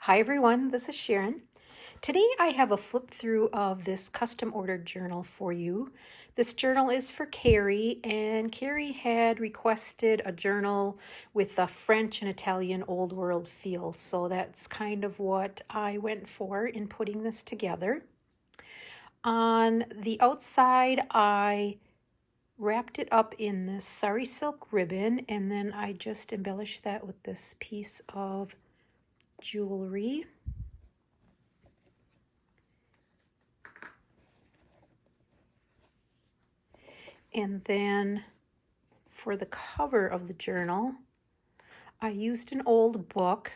Hi everyone, this is Sharon. Today I have a flip through of this custom ordered journal for you. This journal is for Carrie, and Carrie had requested a journal with a French and Italian old world feel, so that's kind of what I went for in putting this together. On the outside I wrapped it up in this sari silk ribbon, and then I just embellished that with this piece of jewelry. And then for the cover of the journal, I used an old book,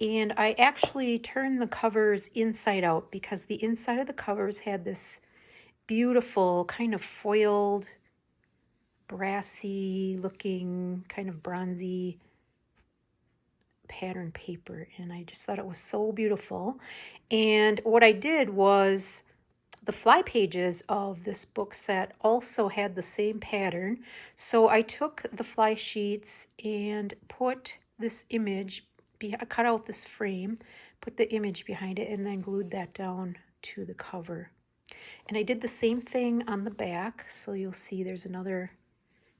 and I actually turned the covers inside out because the inside of the covers had this beautiful kind of foiled, brassy looking, kind of bronzy pattern paper, and I just thought it was so beautiful. And what I did was, the fly pages of this book set also had the same pattern, so I took the fly sheets and put this image, I cut out this frame, put the image behind it, and then glued that down to the cover. And I did the same thing on the back, so you'll see there's another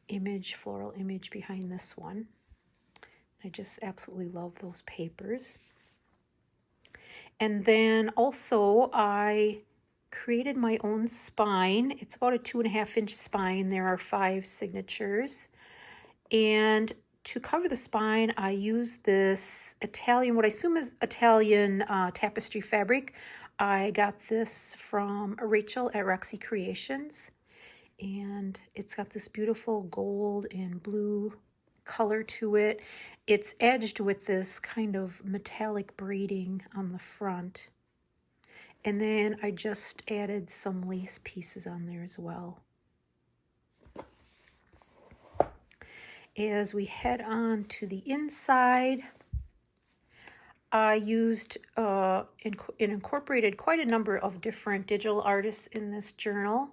image, floral image behind this one. I just absolutely love those papers. And then also I created my own spine. It's about a 2.5-inch spine. There are 5 signatures. And to cover the spine, I used this Italian, what I assume is Italian tapestry fabric. I got this from Rachel at Roxy Creations. And it's got this beautiful gold and blue color to it. It's edged with this kind of metallic braiding on the front. And then I just added some lace pieces on there as well. As we head on to the inside, I used and incorporated quite a number of different digital artists in this journal.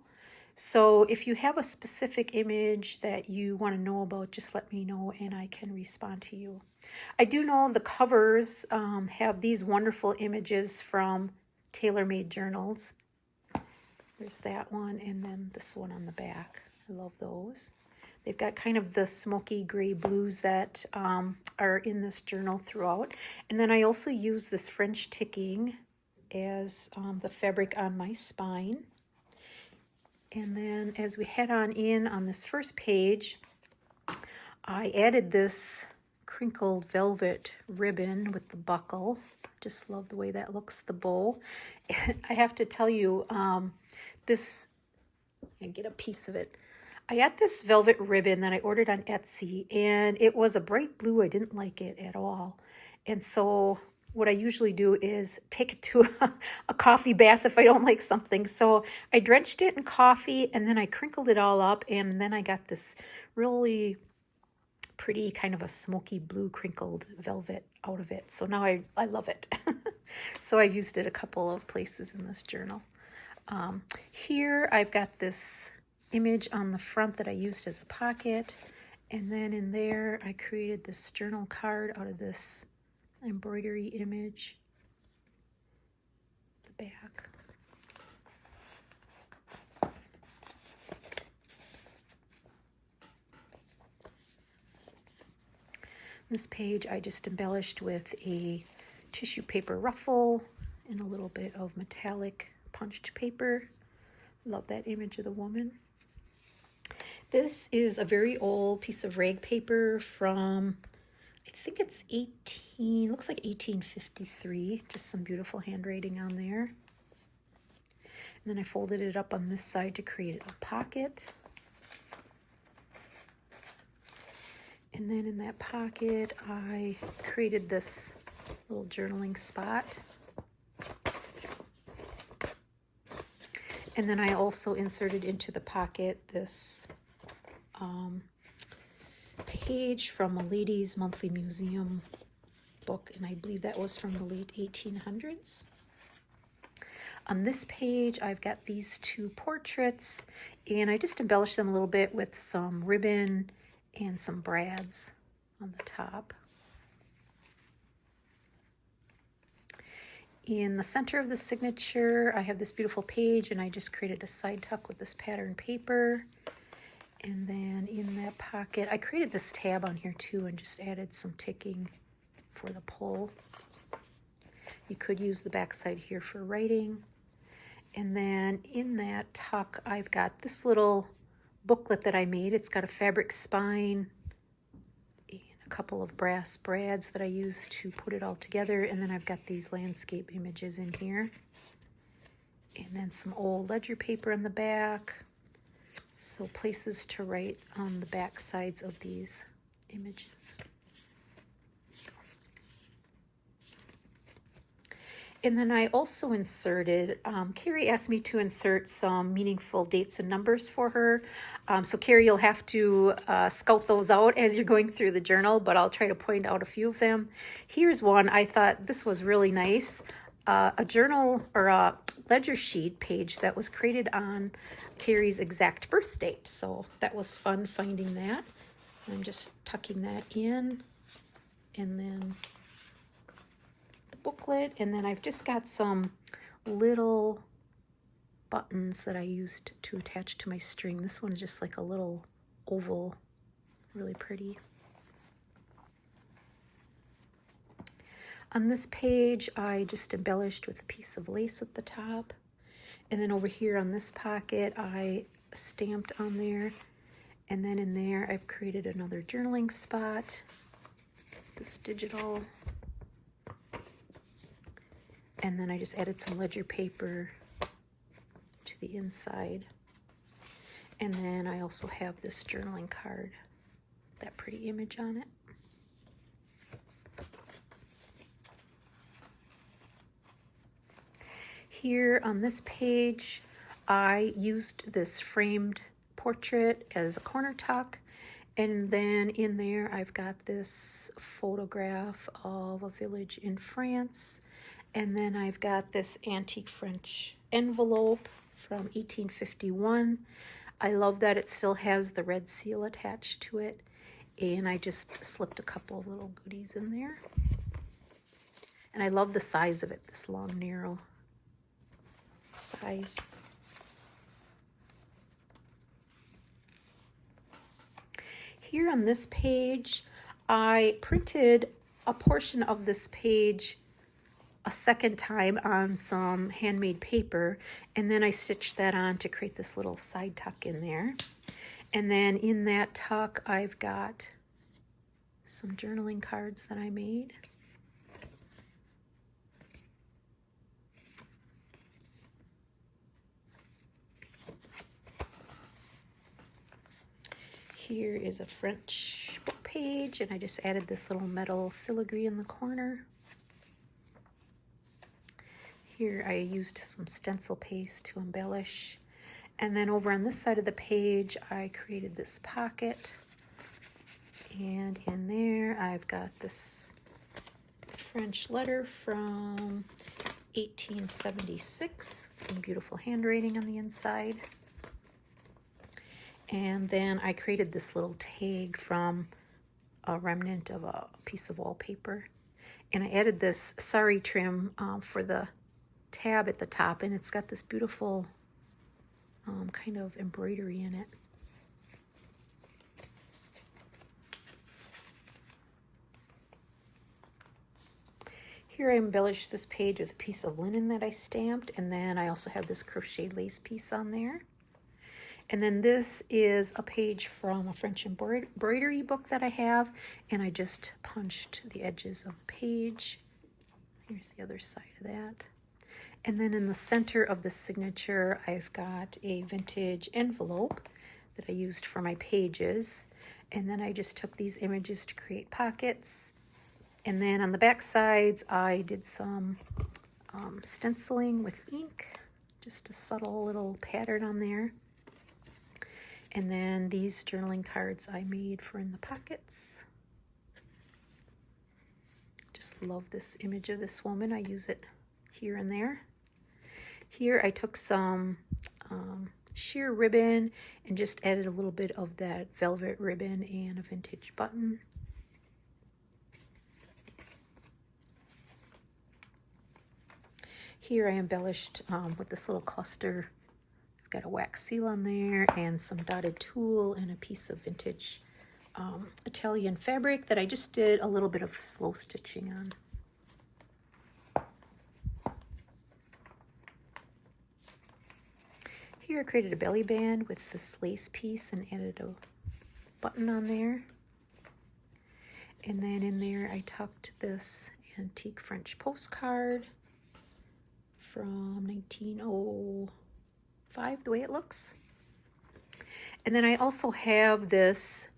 So if you have a specific image that you want to know about, just let me know and I can respond to you. I do know the covers have these wonderful images from tailor-made journals. There's that one, and then this one on the back. I love those. They've got kind of the smoky gray blues that are in this journal throughout. And then I also use this French ticking as the fabric on my spine. And then as we head on in on this first page, I added this crinkled velvet ribbon with the buckle. Just love the way that looks, the bow. I have to tell you, I get a piece of it. I got this velvet ribbon that I ordered on Etsy, and it was a bright blue. I didn't like it at all. And so what I usually do is take it to a coffee bath if I don't like something. So I drenched it in coffee, and then I crinkled it all up, and then I got this really pretty kind of a smoky blue crinkled velvet out of it. So now I love it. So I've used it a couple of places in this journal. Here I've got this image on the front that I used as a pocket, and then in there I created this journal card out of this embroidery image, the back. This page I just embellished with a tissue paper ruffle and a little bit of metallic punched paper. Love that image of the woman. This is a very old piece of rag paper from, I think it's looks like 1853. Just some beautiful handwriting on there. And then I folded it up on this side to create a pocket. And then in that pocket, I created this little journaling spot. And then I also inserted into the pocket this page from a ladies' monthly museum book, and I believe that was from the late 1800s. On this page, I've got these 2 portraits, and I just embellished them a little bit with some ribbon and some brads on the top. In the center of the signature, I have this beautiful page, and I just created a side tuck with this pattern paper. And then in that pocket, I created this tab on here too and just added some ticking for the pull. You could use the back side here for writing. And then in that tuck, I've got this little booklet that I made. It's got a fabric spine and a couple of brass brads that I used to put it all together. And then I've got these landscape images in here. And then some old ledger paper in the back. So places to write on the back sides of these images. And then I also inserted, Carrie asked me to insert some meaningful dates and numbers for her. So Carrie, you'll have to scout those out as you're going through the journal, but I'll try to point out a few of them. Here's one. I thought this was really nice. A journal or a ledger sheet page that was created on Carrie's exact birth date. So that was fun finding that. I'm just tucking that in, and then the booklet, and then I've just got some little buttons that I used to attach to my string. This one's just like a little oval, really pretty. On this page, I just embellished with a piece of lace at the top. And then over here on this pocket, I stamped on there. And then in there, I've created another journaling spot, this digital. And then I just added some ledger paper to the inside. And then I also have this journaling card, that pretty image on it. Here on this page, I used this framed portrait as a corner tuck, and then in there I've got this photograph of a village in France, and then I've got this antique French envelope from 1851. I love that it still has the red seal attached to it, and I just slipped a couple of little goodies in there. And I love the size of it, this long, narrow size. Here on this page, I printed a portion of this page a second time on some handmade paper, and then I stitched that on to create this little side tuck in there. And then in that tuck, I've got some journaling cards that I made. Here is a French book page, and I just added this little metal filigree in the corner. Here I used some stencil paste to embellish. And then over on this side of the page, I created this pocket. And in there, I've got this French letter from 1876, with some beautiful handwriting on the inside. And then I created this little tag from a remnant of a piece of wallpaper. And I added this sari trim for the tab at the top, and it's got this beautiful kind of embroidery in it. Here I embellished this page with a piece of linen that I stamped, and then I also have this crocheted lace piece on there. And then this is a page from a French embroidery book that I have, and I just punched the edges of the page. Here's the other side of that. And then in the center of the signature, I've got a vintage envelope that I used for my pages. And then I just took these images to create pockets. And then on the back sides, I did some stenciling with ink, just a subtle little pattern on there. And then these journaling cards I made for in the pockets. Just love this image of this woman. I use it here and there. Here I took some sheer ribbon and just added a little bit of that velvet ribbon and a vintage button. Here I embellished with this little cluster. I've got a wax seal on there and some dotted tulle and a piece of vintage Italian fabric that I just did a little bit of slow stitching on. Here I created a belly band with this lace piece and added a button on there. And then in there I tucked this antique French postcard from 1905, the way it looks. And then I also have this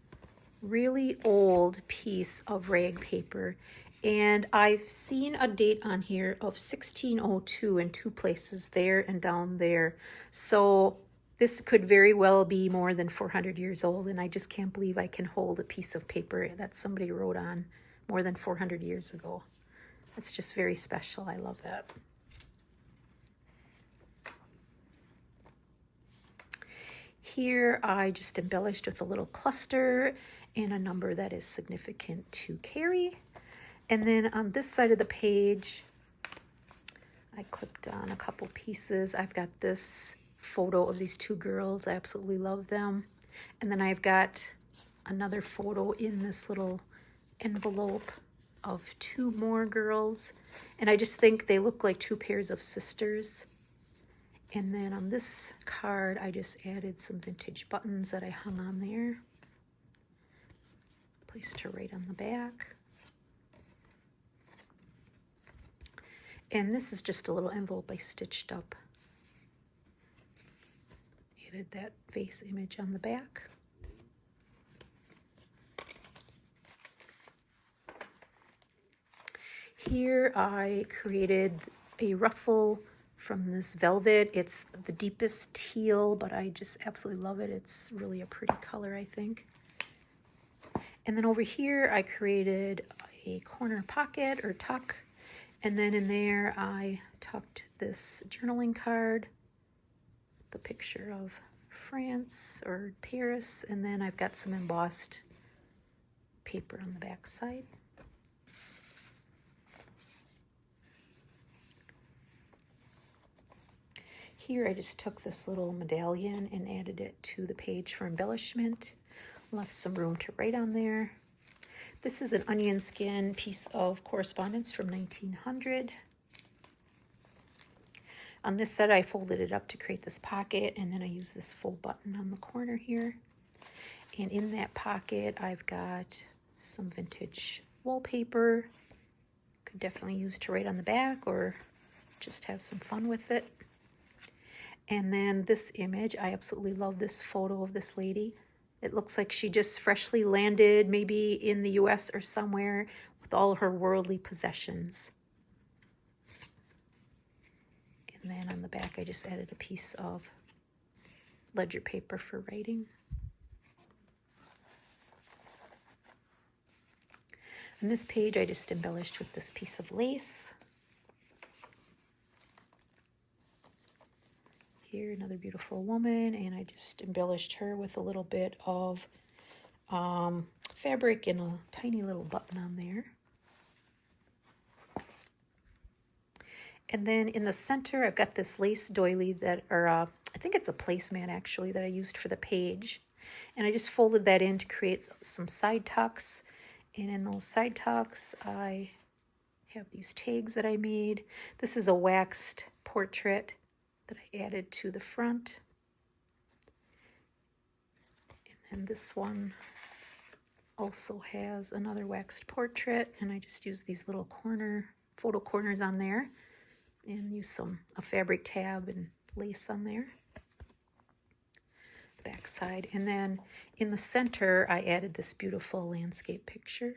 really old piece of rag paper, and I've seen a date on here of 1602 in two places, there and down there. So this could very well be more than 400 years old, and I just can't believe I can hold a piece of paper that somebody wrote on more than 400 years ago. That's just very special. I love that. Here I just embellished with a little cluster and a number that is significant to carry. And then on this side of the page, I clipped on a couple pieces. I've got this photo of these two girls. I absolutely love them. And then I've got another photo in this little envelope of two more girls. And I just think they look like two pairs of sisters. And then on this card, I just added some vintage buttons that I hung on there. Placed her right on the back. And this is just a little envelope I stitched up. Added that vase image on the back. Here I created a ruffle from this velvet. It's the deepest teal, but I just absolutely love it. It's really a pretty color, I think. And then over here, I created a corner pocket or tuck. And then in there, I tucked this journaling card, the picture of France or Paris. And then I've got some embossed paper on the back side. Here I just took this little medallion and added it to the page for embellishment. Left some room to write on there. This is an onion skin piece of correspondence from 1900. On this side I folded it up to create this pocket, and then I used this full button on the corner here. And in that pocket I've got some vintage wallpaper. Could definitely use to write on the back or just have some fun with it. And then this image, I absolutely love this photo of this lady. It looks like she just freshly landed, maybe in the US or somewhere, with all her worldly possessions. And then on the back, I just added a piece of ledger paper for writing. On this page, I just embellished with this piece of lace. Here, another beautiful woman, and I just embellished her with a little bit of fabric and a tiny little button on there. And then in the center, I've got this lace doily that, I think it's a placemat actually, that I used for the page. And I just folded that in to create some side tucks. And in those side tucks, I have these tags that I made. This is a waxed portrait that I added to the front. And then this one also has another waxed portrait, and I just use these little photo corners on there and use a fabric tab and lace on there. The back side. And then in the center, I added this beautiful landscape picture.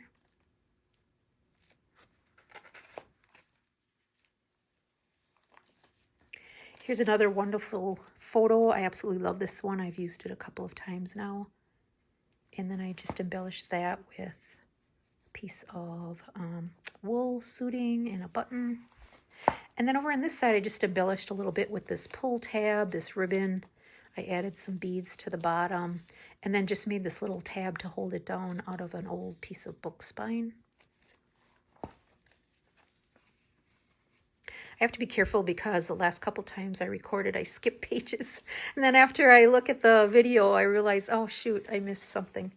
Here's another wonderful photo. I absolutely love this one. I've used it a couple of times now. And then I just embellished that with a piece of wool suiting and a button. And then over on this side, I just embellished a little bit with this pull tab, this ribbon. I added some beads to the bottom, and then just made this little tab to hold it down out of an old piece of book spine. I have to be careful because the last couple times I recorded, I skipped pages. And then after I look at the video, I realize, oh shoot, I missed something.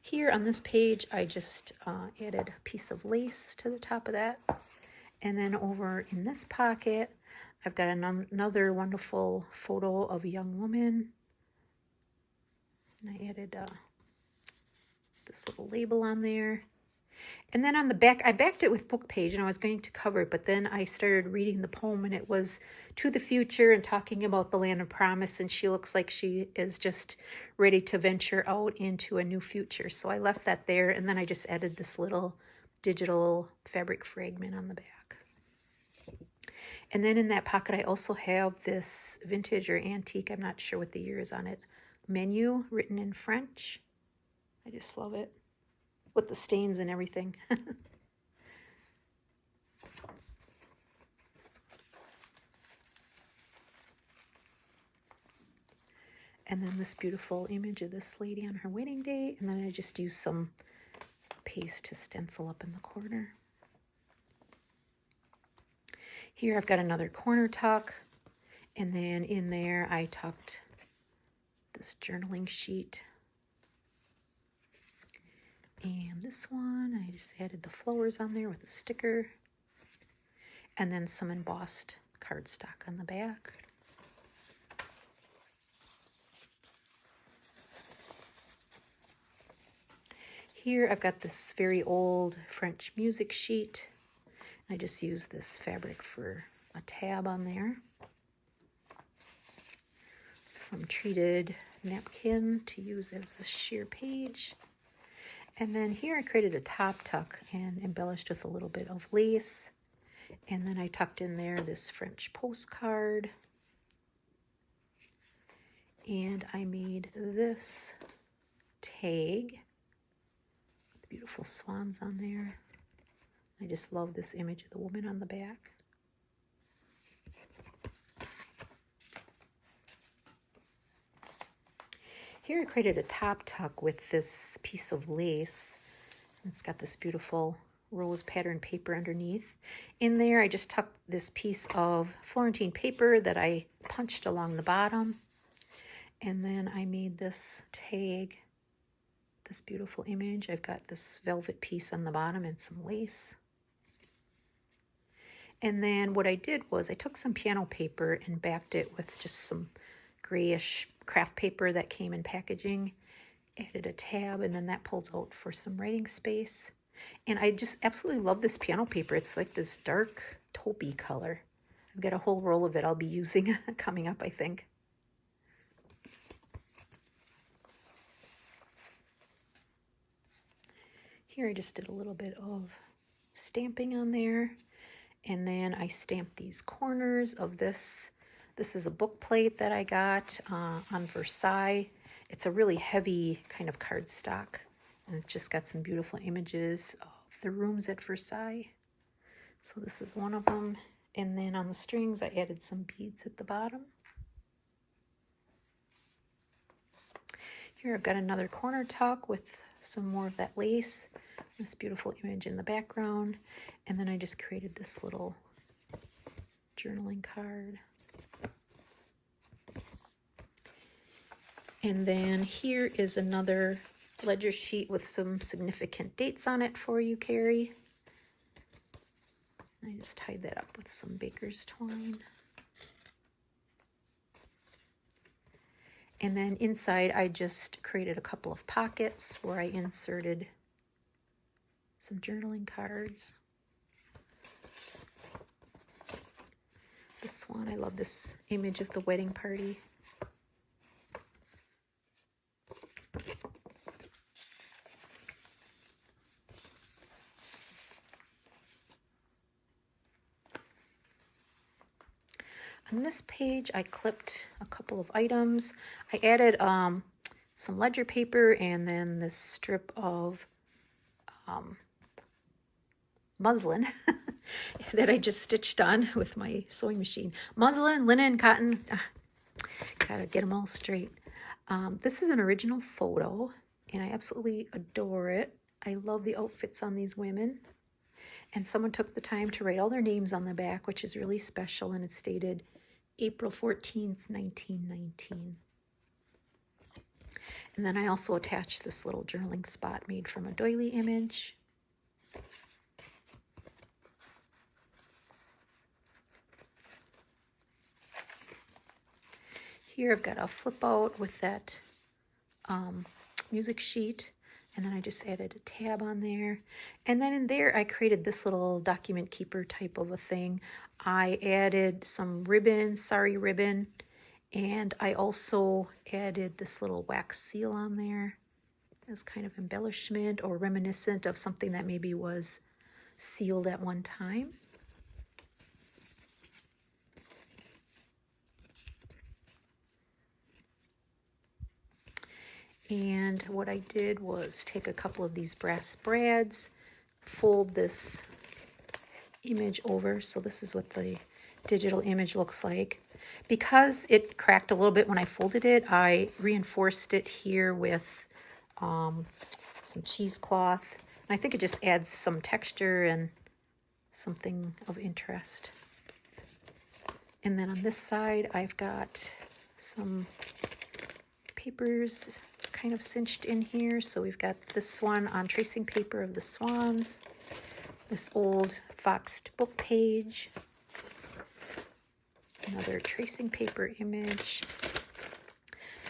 Here on this page, I just added a piece of lace to the top of that. And then over in this pocket, I've got another wonderful photo of a young woman. And I added this little label on there. And then on the back, I backed it with book page and I was going to cover it, but then I started reading the poem and it was to the future and talking about the land of promise, and she looks like she is just ready to venture out into a new future. So I left that there, and then I just added this little digital fabric fragment on the back. And then in that pocket, I also have this vintage or antique, I'm not sure what the year is on it, menu written in French. I just love it, with the stains and everything. And then this beautiful image of this lady on her wedding day. And then I just used some paste to stencil up in the corner. Here I've got another corner tuck. And then in there I tucked this journaling sheet. And this one, I just added the flowers on there with a sticker. And then some embossed cardstock on the back. Here I've got this very old French music sheet. I just used this fabric for a tab on there. Some treated napkin to use as the sheer page. And then here I created a top tuck and embellished with a little bit of lace. And then I tucked in there this French postcard. And I made this tag with beautiful swans on there. I just love this image of the woman on the back. Here I created a top tuck with this piece of lace. It's got this beautiful rose pattern paper underneath. In there I just tucked this piece of Florentine paper that I punched along the bottom. And then I made this tag, this beautiful image. I've got this velvet piece on the bottom and some lace. And then what I did was I took some piano paper and backed it with just some grayish craft paper that came in packaging, added a tab, and then that pulls out for some writing space. And I just absolutely love this piano paper. It's like this dark taupey color. I've got a whole roll of it I'll be using coming up, I think. Here I just did a little bit of stamping on there. And then I stamped these corners of this. This is a book plate that I got on Versailles. It's a really heavy kind of cardstock. And it's just got some beautiful images of the rooms at Versailles. So this is one of them. And then on the strings, I added some beads at the bottom. Here I've got another corner tuck with some more of that lace. This beautiful image in the background. And then I just created this little journaling card. And then here is another ledger sheet with some significant dates on it for you, Carrie. I just tied that up with some baker's twine. And then inside I just created a couple of pockets where I inserted some journaling cards. This one, I love this image of the wedding party. On this page, I clipped a couple of items. I added some ledger paper and then this strip of muslin that I just stitched on with my sewing machine. Muslin, linen, cotton, gotta get them all straight. This is an original photo and I absolutely adore it. I love the outfits on these women. And someone took the time to write all their names on the back, which is really special, and it's dated April 14th, 1919. And then I also attached this little journaling spot made from a doily image. Here I've got a flip out with that music sheet, and then I just added a tab on there. And then in there I created this little document keeper type of a thing. I added some ribbon, sari ribbon, and I also added this little wax seal on there as kind of embellishment or reminiscent of something that maybe was sealed at one time. And what I did was take a couple of these brass brads, fold this image over. So this is what the digital image looks like. Because it cracked a little bit when I folded it, I reinforced it here with some cheesecloth. And I think it just adds some texture and something of interest. And then on this side, I've got some papers kind of cinched in here. So we've got this one on tracing paper of the swans, this old foxed book page, another tracing paper image,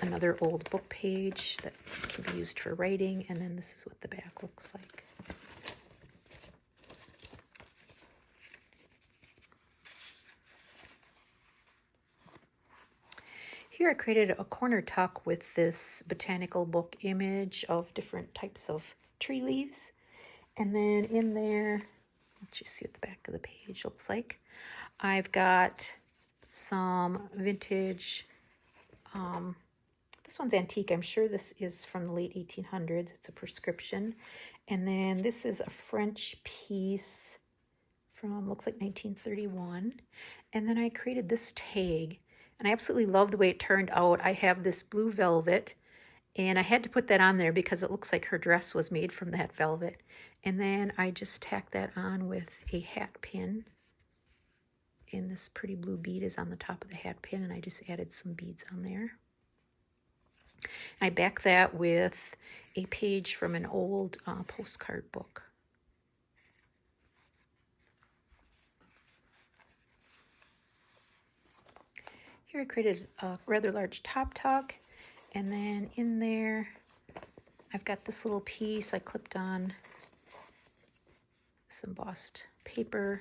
another old book page that can be used for writing, and then this is what the back looks like. Here I created a corner tuck with this botanical book image of different types of tree leaves. And then in there, let's just see what the back of the page looks like. I've got some vintage, this one's antique. I'm sure this is from the late 1800s. It's a prescription. And then this is a French piece from, looks like 1931. And then I created this tag. And I absolutely love the way it turned out. I have this blue velvet, and I had to put that on there because it looks like her dress was made from that velvet. And then I just tacked that on with a hat pin. And this pretty blue bead is on the top of the hat pin, and I just added some beads on there. And I back that with a page from an old postcard book. Here I created a rather large top tuck, and then in there I've got this little piece I clipped on some embossed paper,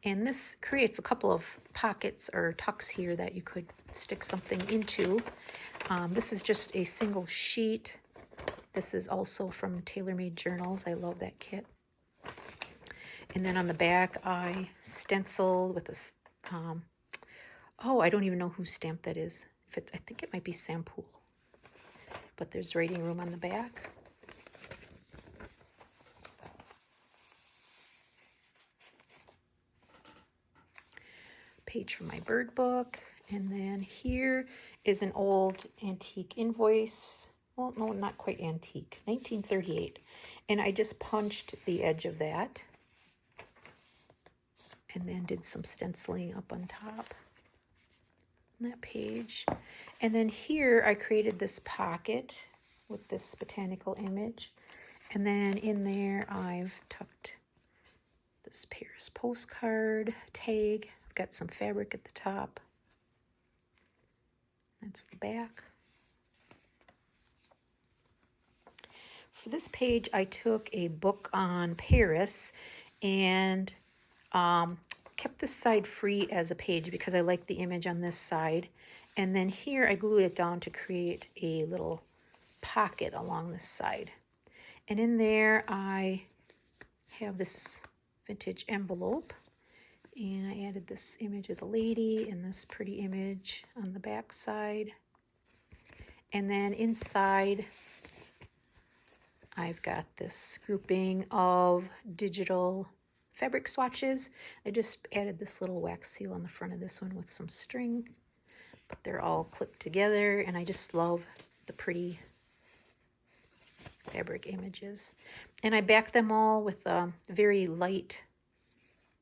and this creates a couple of pockets or tucks here that you could stick something into. This is just a single sheet. This is also from TaylorMade Journals. I love that kit. And then on the back I stenciled with this oh, I don't even know whose stamp that is. I think it might be Sampool. But there's writing room on the back. Page from my bird book. And then here is an old antique invoice. Well, no, not quite antique. 1938. And I just punched the edge of that. And then did some stenciling up on top. That page. And then here I created this pocket with this botanical image, and then in there I've tucked this Paris postcard tag. I've got some fabric at the top. That's the back. For this page I took a book on Paris and kept this side free as a page because I like the image on this side. And then here I glued it down to create a little pocket along this side. And in there I have this vintage envelope, and I added this image of the lady and this pretty image on the back side. And then inside I've got this grouping of digital fabric swatches. I just added this little wax seal on the front of this one with some string, but they're all clipped together, and I just love the pretty fabric images. And I back them all with a very light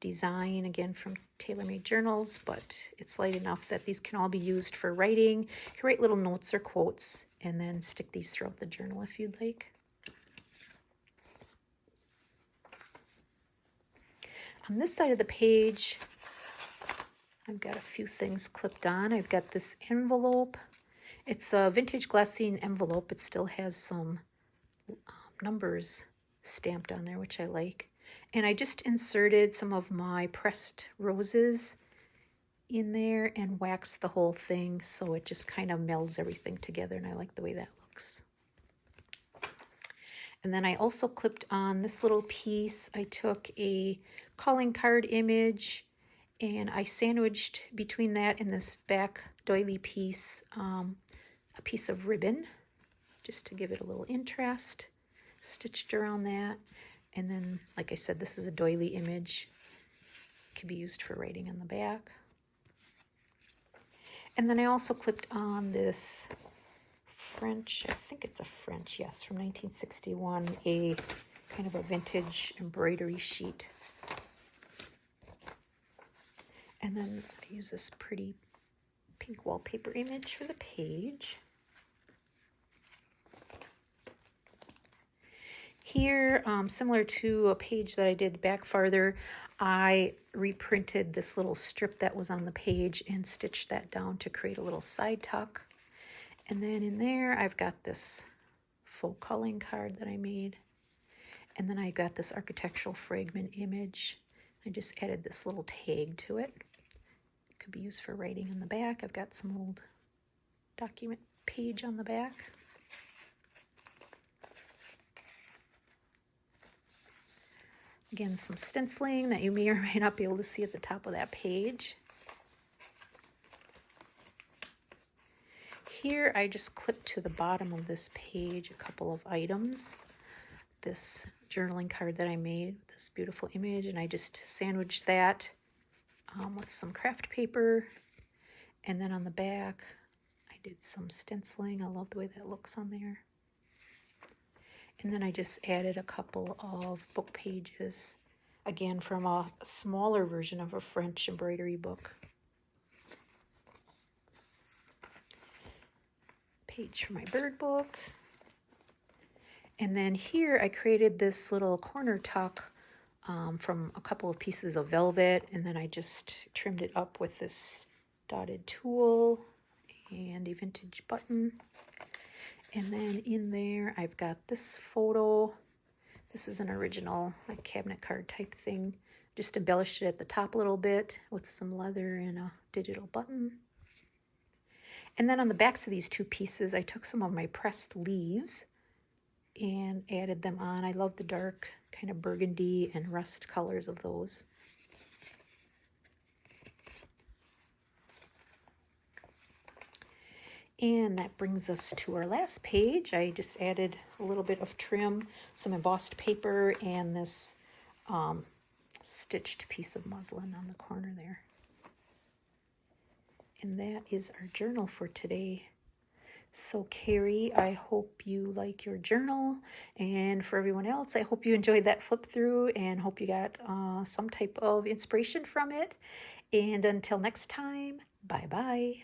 design, again from TaylorMade Journals, but it's light enough that these can all be used for writing. You can write little notes or quotes and then stick these throughout the journal if you'd like. On this side of the page, I've got a few things clipped on. I've got this envelope. It's a vintage glassine envelope. It still has some numbers stamped on there, which I like. And I just inserted some of my pressed roses in there and waxed the whole thing so it just kind of melds everything together, and I like the way that looks. And then I also clipped on this little piece. I took a calling card image and I sandwiched between that and this back doily piece a piece of ribbon just to give it a little interest, stitched around that. And then, like I said, this is a doily image. It can be used for writing on the back. And then I also clipped on this French, I think it's a French, yes, from 1961, a kind of a vintage embroidery sheet. And then I use this pretty pink wallpaper image for the page. Here, similar to a page that I did back farther, I reprinted this little strip that was on the page and stitched that down to create a little side tuck. And then in there, I've got this faux calling card that I made. And then I got this architectural fragment image. I just added this little tag to it. It could be used for writing on the back. I've got some old document page on the back. Again, some stenciling that you may or may not be able to see at the top of that page. Here, I just clipped to the bottom of this page a couple of items. This journaling card that I made, this beautiful image, and I just sandwiched that with some craft paper. And then on the back, I did some stenciling. I love the way that looks on there. And then I just added a couple of book pages, again from a smaller version of a French embroidery book. Page for my bird book. And then here I created this little corner tuck from a couple of pieces of velvet, and then I just trimmed it up with this dotted tulle and a vintage button. And then in there, I've got this photo. This is an original like cabinet card type thing. Just embellished it at the top a little bit with some leather and a digital button. And then on the backs of these two pieces, I took some of my pressed leaves and added them on. I love the dark kind of burgundy and rust colors of those. And that brings us to our last page. I just added a little bit of trim, some embossed paper, and this stitched piece of muslin on the corner there. And that is our journal for today. So Carrie, I hope you like your journal. And for everyone else, I hope you enjoyed that flip through and hope you got some type of inspiration from it. And until next time, bye-bye.